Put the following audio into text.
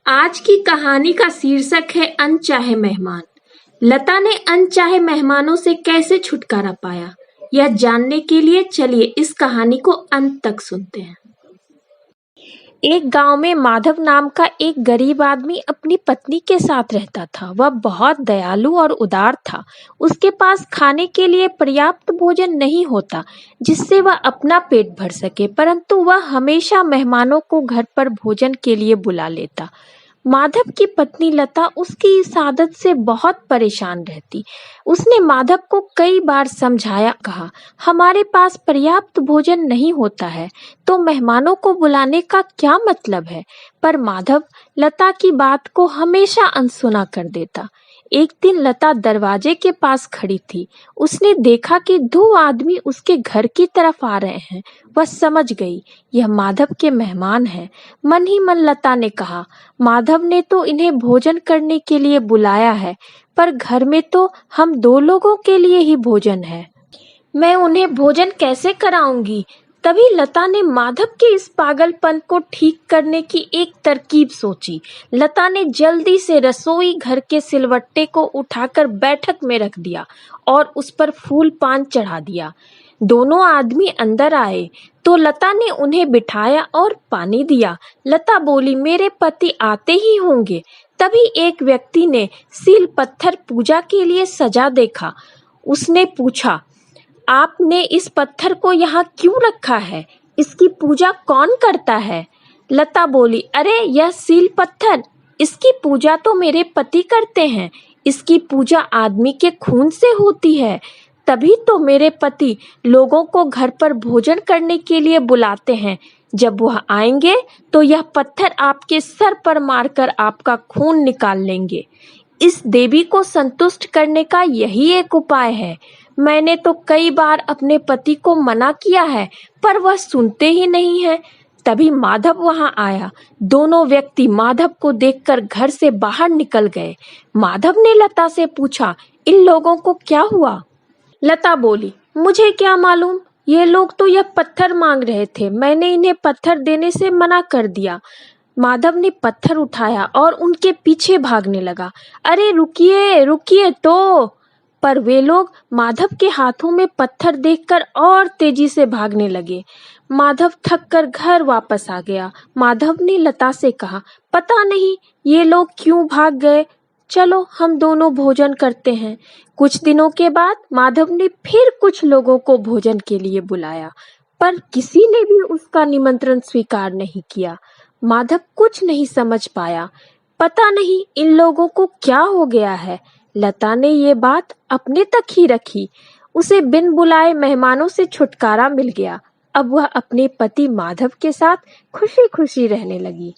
आज की कहानी का शीर्षक है अनचाहे मेहमान। लता ने अनचाहे मेहमानों से कैसे छुटकारा पाया, यह जानने के लिए चलिए इस कहानी को अंत तक सुनते हैं। एक गांव में माधव नाम का एक गरीब आदमी अपनी पत्नी के साथ रहता था। वह बहुत दयालु और उदार था। उसके पास खाने के लिए पर्याप्त भोजन नहीं होता जिससे वह अपना पेट भर सके, परंतु वह हमेशा मेहमानों को घर पर भोजन के लिए बुला लेता। माधव की पत्नी लता उसकी इस आदत से बहुत परेशान रहती। उसने माधव को कई बार समझाया, कहा, हमारे पास पर्याप्त भोजन नहीं होता है तो मेहमानों को बुलाने का क्या मतलब है। पर माधव लता की बात को हमेशा अनसुना कर देता। एक दिन लता दरवाजे के पास खड़ी थी। उसने देखा कि दो आदमी उसके घर की तरफ आ रहे हैं। वह समझ गई, यह माधव के मेहमान हैं। मन ही मन लता ने कहा, माधव ने तो इन्हें भोजन करने के लिए बुलाया है, पर घर में तो हम दो लोगों के लिए ही भोजन है। मैं उन्हें भोजन कैसे कराऊंगी। तभी लता ने माधव के इस पागलपन को ठीक करने की एक तरकीब सोची। लता ने जल्दी से रसोई घर के सिलवट्टे को उठाकर बैठक में रख दिया और उस पर फूल पान चढ़ा दिया। दोनों आदमी अंदर आए तो लता ने उन्हें बिठाया और पानी दिया। लता बोली, मेरे पति आते ही होंगे। तभी एक व्यक्ति ने सील पत्थर पूजा के लिए सजा देखा। उसने पूछा, आपने इस पत्थर को यहाँ क्यों रखा है? इसकी पूजा कौन करता है? लता बोली, अरे यह सील पत्थर, इसकी पूजा तो मेरे पति करते हैं। इसकी पूजा आदमी के खून से होती है। तभी तो मेरे पति लोगों को घर पर भोजन करने के लिए बुलाते हैं। जब वह आएंगे तो यह पत्थर आपके सर पर मारकर आपका खून निकाल लेंगे। इस देवी को संतुष्ट करने का यही एक उपाय है। मैंने तो कई बार अपने पति को मना किया है, पर वह सुनते ही नहीं है। तभी माधव वहां आया। दोनों व्यक्ति माधव को देखकर घर से बाहर निकल गए। माधव ने लता से पूछा, इन लोगों को क्या हुआ? लता बोली, मुझे क्या मालूम, ये लोग तो यह पत्थर मांग रहे थे। मैंने इन्हें पत्थर देने से मना कर दिया। माधव ने पत्थर उठाया और उनके पीछे भागने लगा। अरे रुकिए रुकिए तो! पर वे लोग माधव के हाथों में पत्थर देखकर और तेजी से भागने लगे। माधव थक कर घर वापस आ गया। माधव ने लता से कहा, पता नहीं ये लोग क्यों भाग गए। चलो हम दोनों भोजन करते हैं। कुछ दिनों के बाद माधव ने फिर कुछ लोगों को भोजन के लिए बुलाया, पर किसी ने भी उसका निमंत्रण स्वीकार नहीं किया। माधव कुछ नहीं समझ पाया। पता नहीं इन लोगों को क्या हो गया है। लता ने ये बात अपने तक ही रखी। उसे बिन बुलाए मेहमानों से छुटकारा मिल गया। अब वह अपने पति माधव के साथ खुशी खुशी रहने लगी।